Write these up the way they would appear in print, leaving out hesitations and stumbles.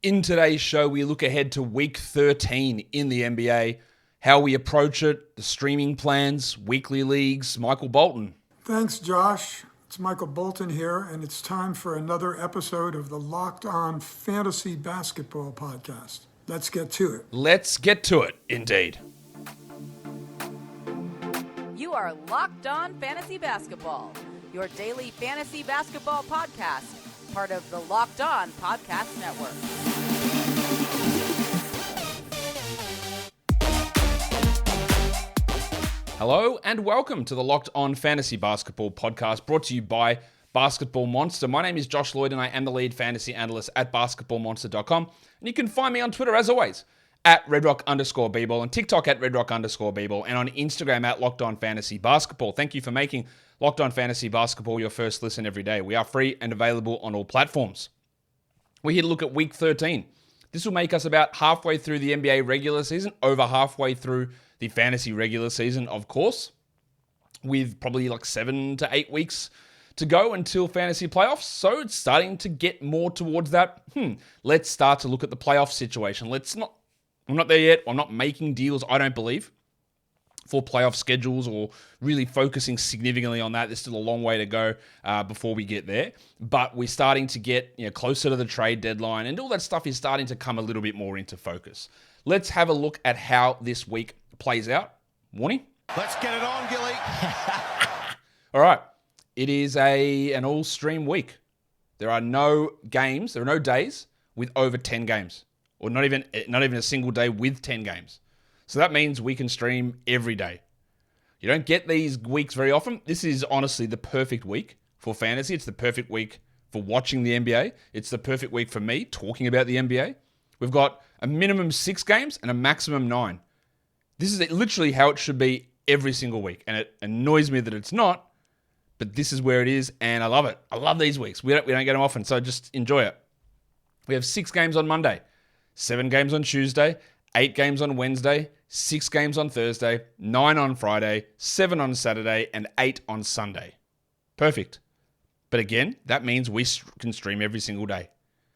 In today's show, we look ahead to week 13 in the NBA, how we approach it, the streaming plans, weekly leagues. Michael Bolton. Thanks, Josh. It's Michael Bolton here, and it's time for another episode of the Locked On Fantasy Basketball Podcast. Let's get to it. Let's get to it, indeed. You are Locked On Fantasy Basketball, your daily fantasy basketball podcast, part of the Locked On Podcast Network. Hello and welcome to the Locked On Fantasy Basketball Podcast, brought to you by Basketball Monster. My name is Josh Lloyd and I am the lead fantasy analyst at basketballmonster.com. And you can find me on Twitter as always at redrock_bball and TikTok at redrock_bball and on Instagram at Locked On Fantasy Basketball. Thank you for making Locked On Fantasy Basketball your first listen every day. We are free and available on all platforms. We're here to look at week 13. This will make us about halfway through the NBA regular season, over halfway through the fantasy regular season, of course, with probably like 7 to 8 weeks to go until fantasy playoffs. So it's starting to get more towards that. Let's start to look at the playoff situation. I'm not there yet. I'm not making deals, I don't believe, for playoff schedules or really focusing significantly on that. There's still a long way to go before we get there. But we're starting to get closer to the trade deadline, and all that stuff is starting to come a little bit more into focus. Let's have a look at how this week plays out. Warning. Let's get it on, Gilly. All right. It is an all-stream week. There are no games, there are no days with over 10 games, or not even a single day with 10 games. So that means we can stream every day. You don't get these weeks very often. This is honestly the perfect week for fantasy. It's the perfect week for watching the NBA. It's the perfect week for me talking about the NBA. We've got a minimum 6 games and a maximum 9. This is literally how it should be every single week. And it annoys me that it's not, but this is where it is, and I love it. I love these weeks. We don't get them often, so just enjoy it. We have 6 games on Monday, 7 games on Tuesday, 8 games on Wednesday, 6 games on Thursday, 9 on Friday, 7 on Saturday, and 8 on Sunday. Perfect. But again, that means we can stream every single day.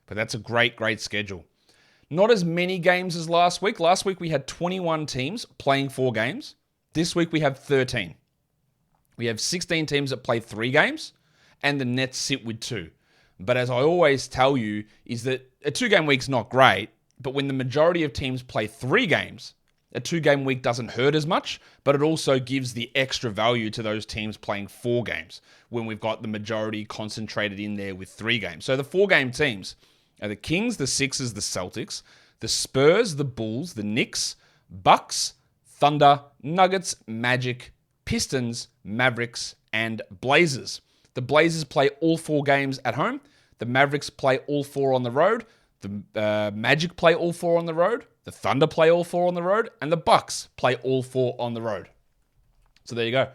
But that's a great, great schedule. Not as many games as last week. Last week we had 21 teams playing 4 games. This week we have 13. We have 16 teams that play 3 games, and the Nets sit with 2. But as I always tell you, is that a 2-game week's not great, but when the majority of teams play 3 games, a 2-game week doesn't hurt as much, but it also gives the extra value to those teams playing 4 games when we've got the majority concentrated in there with 3 games. So the 4-game teams are the Kings, the Sixers, the Celtics, the Spurs, the Bulls, the Knicks, Bucks, Thunder, Nuggets, Magic, Pistons, Mavericks, and Blazers. The Blazers play all 4 games at home. The Mavericks play all 4 on the road. The Magic play all 4 on the road. The Thunder play all 4 on the road. And the Bucks play all 4 on the road. So there you go.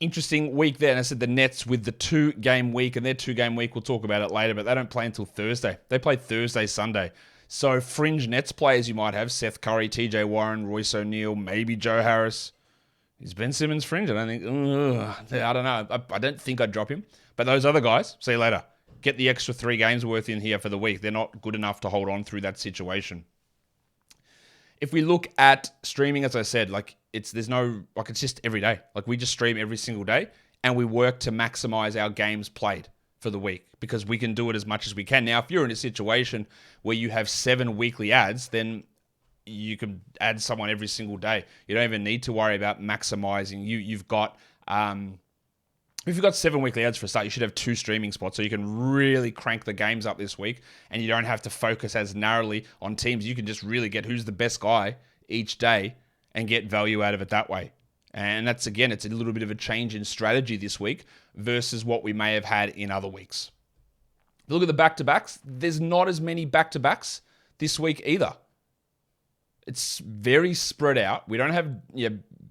Interesting week there. And I said the Nets with the 2-game week, and their 2-game week, we'll talk about it later, but they don't play until Thursday. They play Thursday, Sunday. So fringe Nets players you might have: Seth Curry, TJ Warren, Royce O'Neal, maybe Joe Harris. Is Ben Simmons fringe? I don't think. I don't know. I don't think I'd drop him. But those other guys, see you later. Get the extra 3 games worth in here for the week. They're not good enough to hold on through that situation. If we look at streaming, as I said, it's just every day. We just stream every single day, and we work to maximize our games played for the week because we can do it as much as we can. Now, if you're in a situation where you have 7 weekly ads, then you can add someone every single day. You don't even need to worry about maximizing. If you've got 7 weekly ads for a start, you should have 2 streaming spots so you can really crank the games up this week, and you don't have to focus as narrowly on teams. You can just really get who's the best guy each day and get value out of it that way. And that's, again, it's a little bit of a change in strategy this week versus what we may have had in other weeks. If you look at the back-to-backs, there's not as many back-to-backs this week either. It's very spread out. We don't have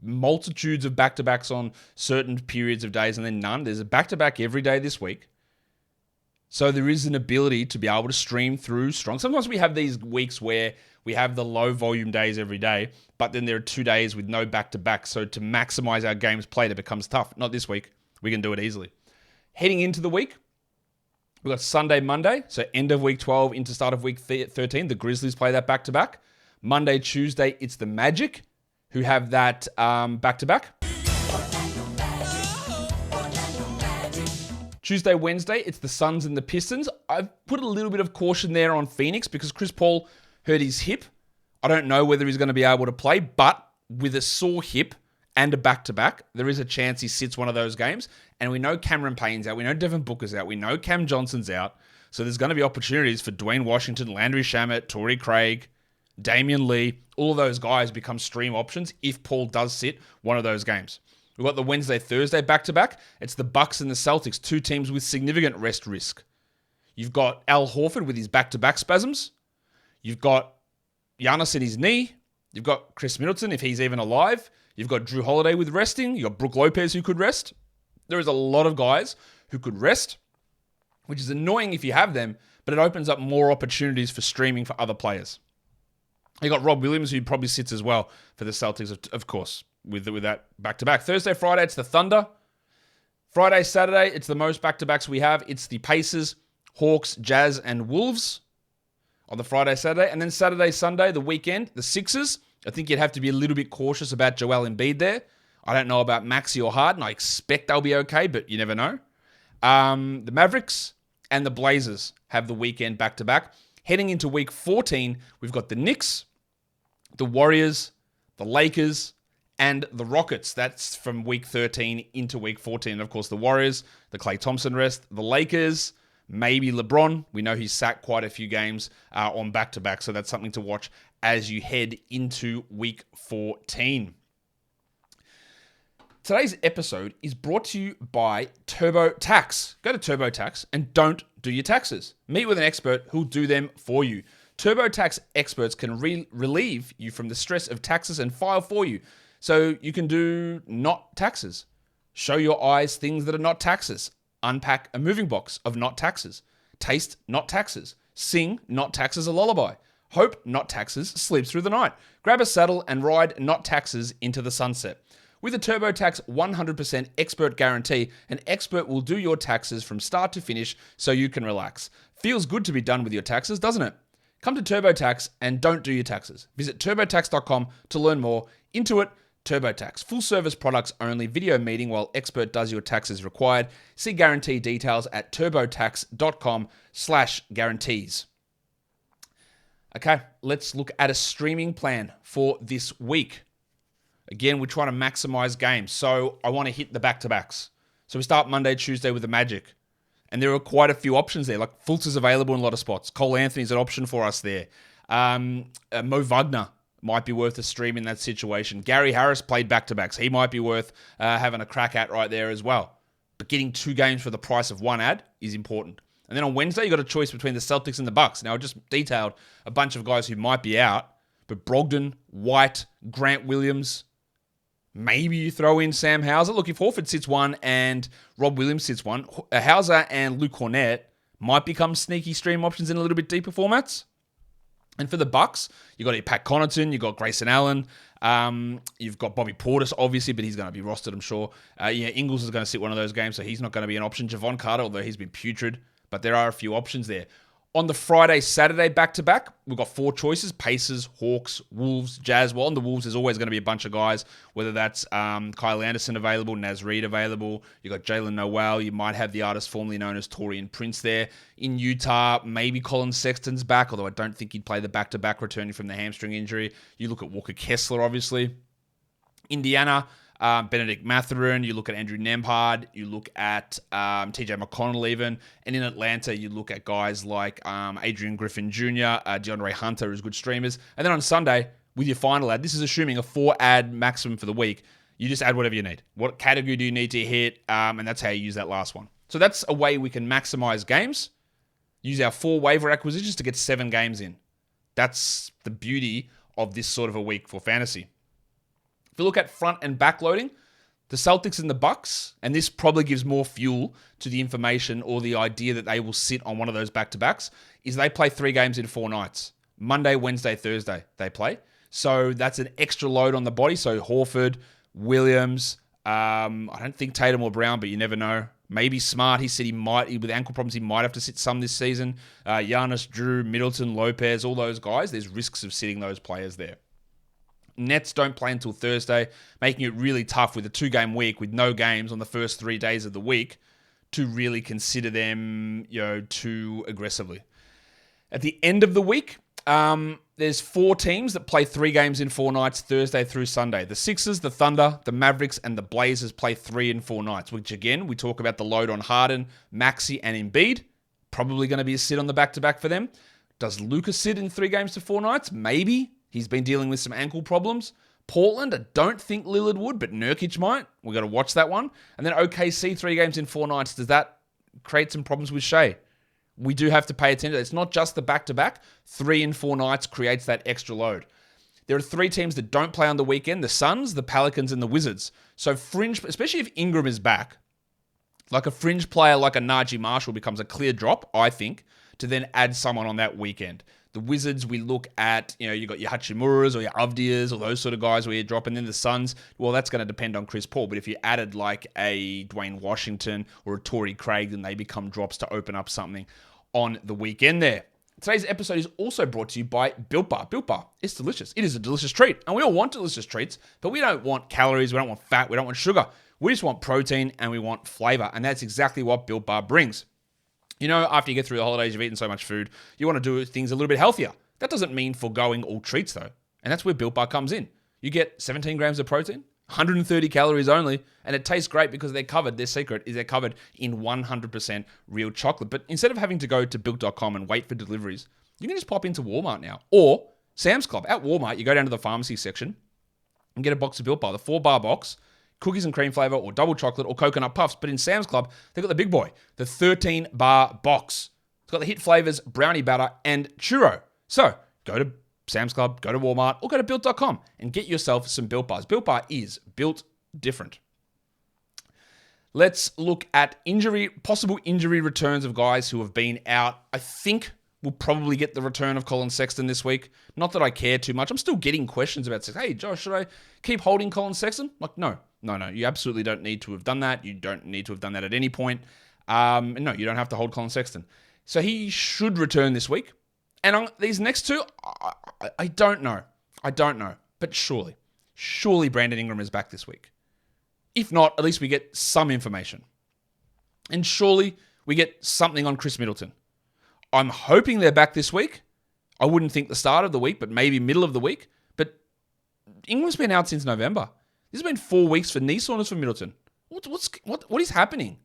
multitudes of back-to-backs on certain periods of days and then none. There's a back-to-back every day this week. So there is an ability to be able to stream through strong. Sometimes we have these weeks where we have the low volume days every day, but then there are 2 days with no back-to-back. So to maximize our games played, it becomes tough. Not this week. We can do it easily. Heading into the week, We've got Sunday, Monday. So end of week 12 into start of week 13. The Grizzlies play that back-to-back. Monday, Tuesday, it's the Magic who have that back-to-back. Tuesday, Wednesday, it's the Suns and the Pistons. I've put a little bit of caution there on Phoenix because Chris Paul hurt his hip. I don't know whether he's going to be able to play, but with a sore hip and a back-to-back, there is a chance he sits one of those games. And we know Cameron Payne's out. We know Devin Booker's out. We know Cam Johnson's out. So there's going to be opportunities for Dwayne Washington, Landry Shamet, Torrey Craig, Damian Lee. All of those guys become stream options if Paul does sit one of those games. We've got the Wednesday, Thursday back-to-back. It's the Bucks and the Celtics, two teams with significant rest risk. You've got Al Horford with his back-to-back spasms. You've got Giannis in his knee. You've got Chris Middleton, if he's even alive. You've got Drew Holiday with resting. You've got Brook Lopez who could rest. There is a lot of guys who could rest, which is annoying if you have them, but it opens up more opportunities for streaming for other players. You got Rob Williams, who probably sits as well for the Celtics, of course, with that back-to-back. Thursday, Friday, it's the Thunder. Friday, Saturday, it's the most back-to-backs we have. It's the Pacers, Hawks, Jazz, and Wolves on the Friday, Saturday. And then Saturday, Sunday, the weekend, the Sixers. I think you'd have to be a little bit cautious about Joel Embiid there. I don't know about Maxey or Harden. I expect they'll be okay, but you never know. The Mavericks and the Blazers have the weekend back-to-back. Heading into week 14, we've got the Knicks, the Warriors, the Lakers, and the Rockets. That's from week 13 into week 14. And of course, the Warriors, the Klay Thompson rest, the Lakers, maybe LeBron. We know he's sat quite a few games on back-to-back, so that's something to watch as you head into week 14. Today's episode is brought to you by TurboTax. Go to TurboTax and don't do your taxes. Meet with an expert who'll do them for you. TurboTax experts can relieve you from the stress of taxes and file for you. So you can do not taxes. Show your eyes things that are not taxes. Unpack a moving box of not taxes. Taste not taxes. Sing not taxes a lullaby. Hope not taxes sleeps through the night. Grab a saddle and ride not taxes into the sunset. With a TurboTax 100% expert guarantee, an expert will do your taxes from start to finish so you can relax. Feels good to be done with your taxes, doesn't it? Come to TurboTax and don't do your taxes. Visit turbotax.com to learn more. Intuit TurboTax. Full service products only. Video meeting while expert does your taxes required. See guarantee details at turbotax.com/guarantees. Okay, let's look at a streaming plan for this week. Again, we're trying to maximize games. So I want to hit the back-to-backs. So we start Monday, Tuesday with the Magic. And there are quite a few options there. Like Fultz is available in a lot of spots. Cole Anthony's an option for us there. Mo Wagner might be worth a stream in that situation. Gary Harris played back-to-backs. He might be worth having a crack at right there as well. But getting 2 games for the price of 1 ad is important. And then on Wednesday, you got a choice between the Celtics and the Bucks. Now, I just detailed a bunch of guys who might be out. But Brogdon, White, Grant Williams, maybe you throw in Sam Hauser. Look, if Horford sits one and Rob Williams sits one, Hauser and Luke Cornett might become sneaky stream options in a little bit deeper formats. And for the Bucks, you got Pat Connaughton, you got Grayson Allen, you've got Bobby Portis, obviously, but he's going to be rostered, I'm sure. Ingles is going to sit one of those games, so he's not going to be an option. Javon Carter, although he's been putrid, but there are a few options there. On the Friday, Saturday back-to-back, we've got 4 choices: Pacers, Hawks, Wolves, Jazz. Well, on the Wolves, there's always going to be a bunch of guys, whether that's Kyle Anderson available, Naz Reid available. You got Jalen Noel. You might have the artist formerly known as Torian Prince there. In Utah, maybe Colin Sexton's back, although I don't think he'd play the back-to-back returning from the hamstring injury. You look at Walker Kessler, obviously. Indiana, Benedict Mathurin, you look at Andrew Nembhard, you look at TJ McConnell even, and in Atlanta you look at guys like Adrian Griffin Jr., DeAndre Hunter as good streamers. And then on Sunday, with your final ad, this is assuming a 4 ad maximum for the week, you just add whatever you need. What category do you need to hit, and that's how you use that last one. So that's a way we can maximize games, use our 4 waiver acquisitions to get 7 games in. That's the beauty of this sort of a week for fantasy. If you look at front and back loading, the Celtics and the Bucks, and this probably gives more fuel to the information or the idea that they will sit on one of those back-to-backs, is they play 3 games in 4 nights. Monday, Wednesday, Thursday they play. So that's an extra load on the body. So Horford, Williams, I don't think Tatum or Brown, but you never know. Maybe Smart. He said with ankle problems, he might have to sit some this season. Giannis, Drew, Middleton, Lopez, all those guys. There's risks of sitting those players there. Nets don't play until Thursday, making it really tough with a 2-game week with no games on the first 3 days of the week to really consider them, too aggressively. At the end of the week, there's 4 teams that play 3 games in 4 nights, Thursday through Sunday. The Sixers, the Thunder, the Mavericks, and the Blazers play 3 in 4 nights, which again, we talk about the load on Harden, Maxey, and Embiid. Probably going to be a sit on the back-to-back for them. Does Luka sit in 3 games to 4 nights? Maybe. He's been dealing with some ankle problems. Portland, I don't think Lillard would, but Nurkic might. We've got to watch that one. And then OKC, 3 games in 4 nights. Does that create some problems with Shea? We do have to pay attention. It's not just the back-to-back. 3 in 4 nights creates that extra load. There are 3 teams that don't play on the weekend: the Suns, the Pelicans, and the Wizards. So fringe, especially if Ingram is back, like a fringe player like a Najee Marshall becomes a clear drop, I think, to then add someone on that weekend. The Wizards, we look at, you got your Hachimuras or your Avdias or those sort of guys where you drop. And then the Suns, well, that's going to depend on Chris Paul. But if you added like a Dwayne Washington or a Torrey Craig, then they become drops to open up something on the weekend there. Today's episode is also brought to you by Built Bar. Built Bar, it's delicious. It is a delicious treat. And we all want delicious treats, but we don't want calories, we don't want fat, we don't want sugar. We just want protein and we want flavor. And that's exactly what Built Bar brings. After you get through the holidays, you've eaten so much food, you want to do things a little bit healthier. That doesn't mean foregoing all treats, though. And that's where Built Bar comes in. You get 17 grams of protein, 130 calories only, and it tastes great because their secret is they're covered in 100% real chocolate. But instead of having to go to Built.com and wait for deliveries, you can just pop into Walmart now. Or Sam's Club. At Walmart, you go down to the pharmacy section and get a box of Built Bar, the 4-bar box, cookies and cream flavor, or double chocolate, or coconut puffs. But in Sam's Club, they've got the big boy, the 13-bar box. It's got the hit flavors, brownie batter, and churro. So go to Sam's Club, go to Walmart, or go to Built.com and get yourself some Built Bars. Built Bar is built different. Let's look at possible injury returns of guys who have been out. I think we'll probably get the return of Colin Sexton this week. Not that I care too much. I'm still getting questions about, hey, Josh, should I keep holding Colin Sexton? Like, no. You absolutely don't need to have done that. You don't need to have done that at any point. No, you don't have to hold Colin Sexton. So he should return this week. And on these next 2, I don't know. But surely Brandon Ingram is back this week. If not, at least we get some information. And surely we get something on Chris Middleton. I'm hoping they're back this week. I wouldn't think the start of the week, but maybe middle of the week. But Ingram's been out since November. This has been 4 weeks for knee soreness for Middleton. What is happening?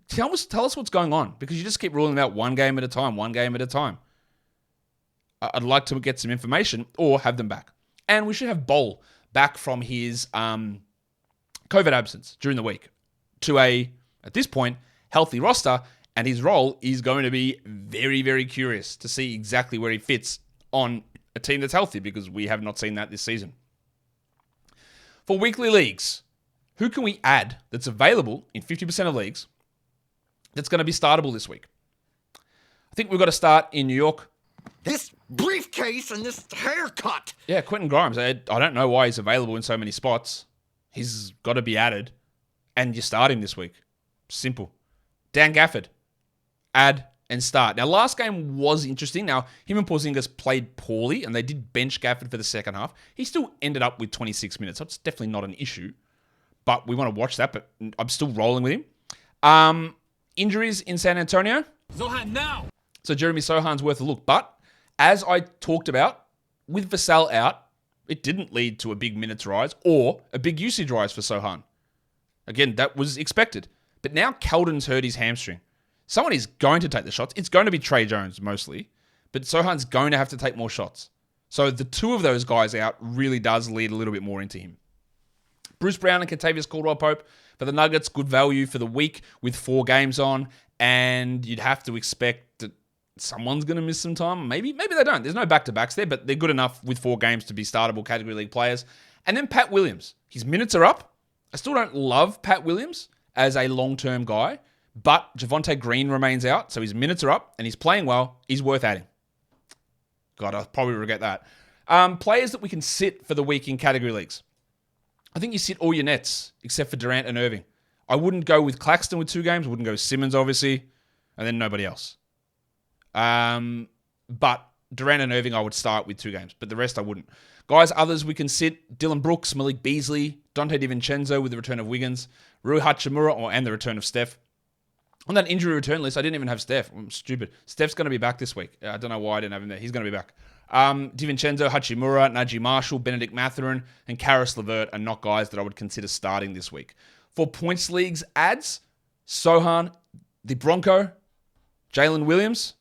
Tell us what's going on, because you just keep ruling them out one game at a time. I'd like to get some information or have them back. And we should have Bol back from his COVID absence during the week to at this point, healthy roster. And his role is going to be very, very curious to see exactly where he fits on a team that's healthy, because we have not seen that this season. For weekly leagues, who can we add that's available in 50% of leagues that's going to be startable this week? I think we've got to start in New York. This briefcase and this haircut. Yeah, Quentin Grimes. I don't know why he's available in so many spots. He's got to be added. And you start him this week. Simple. Dan Gafford. Add and start. Now, last game was interesting. Now, him and Porzingis played poorly, and they did bench Gafford for the second half. He still ended up with 26 minutes, so it's definitely not an issue. But we want to watch that, but I'm still rolling with him. Injuries in San Antonio. Zohan now. So Jeremy Sohan's worth a look. But as I talked about, with Vassell out, it didn't lead to a big minutes rise or a big usage rise for Sohan. Again, that was expected. But now Keldon's hurt his hamstring. Someone is going to take the shots. It's going to be Trey Jones mostly, but Sohan's going to have to take more shots. So the 2 of those guys out really does lead a little bit more into him. Bruce Brown and Kentavious Caldwell-Pope for the Nuggets, good value for the week with 4 games on, and you'd have to expect that someone's going to miss some time. Maybe they don't. There's no back-to-backs there, but they're good enough with 4 games to be startable category league players. And then Pat Williams. His minutes are up. I still don't love Pat Williams as a long-term guy, but Javonte Green remains out, so his minutes are up, and he's playing well. He's worth adding. God, I'll probably regret that. Players that we can sit for the week in category leagues. I think you sit all your Nets, except for Durant and Irving. I wouldn't go with Claxton with 2 games. I wouldn't go with Simmons, obviously. And then nobody else. But Durant and Irving, I would start with 2 games. But the rest, I wouldn't. Guys, others we can sit. Dylan Brooks, Malik Beasley, Dante DiVincenzo with the return of Wiggins, Rui Hachimura, and the return of Steph. On that injury return list, I didn't even have Steph. I'm stupid. Steph's going to be back this week. I don't know why I didn't have him there. He's going to be back. DiVincenzo, Hachimura, Najee Marshall, Benedict Mathurin, and Karis LeVert are not guys that I would consider starting this week. For points leagues ads, Sohan, the Bronco, Jalen Williams.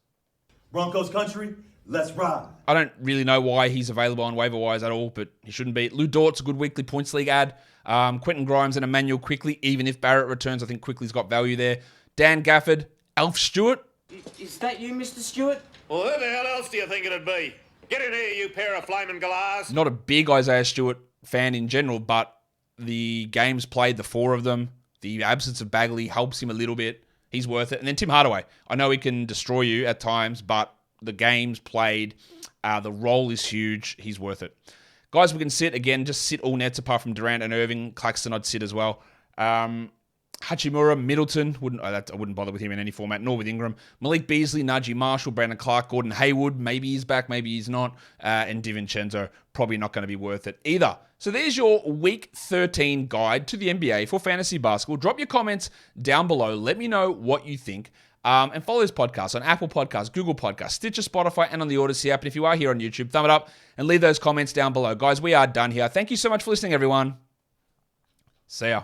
Broncos country, let's ride. I don't really know why he's available on waiver wires at all, but he shouldn't be. Lou Dort's a good weekly points league ad. Quentin Grimes and Emmanuel Quickly, even if Barrett returns, I think Quickly's got value there. Dan Gafford, Alf Stewart. Is that you, Mr. Stewart? Well, who the hell else do you think it'd be? Get in here, you pair of flaming galahs. Not a big Isaiah Stewart fan in general, but the games played, the 4 of them, the absence of Bagley helps him a little bit. He's worth it. And then Tim Hardaway. I know he can destroy you at times, but the games played, the role is huge. He's worth it. Guys, we can sit again, just sit all nets apart from Durant and Irving. Claxton, I'd sit as well. Hachimura, Middleton, I wouldn't bother with him in any format, nor with Ingram. Malik Beasley, Najee Marshall, Brandon Clark, Gordon Hayward, maybe he's back, maybe he's not. And DiVincenzo, probably not going to be worth it either. So there's your Week 13 guide to the NBA for fantasy basketball. Drop your comments down below. Let me know what you think. And follow this podcast on Apple Podcasts, Google Podcasts, Stitcher, Spotify, and on the Odyssey app. And if you are here on YouTube, thumb it up and leave those comments down below. Guys, we are done here. Thank you so much for listening, everyone. See ya.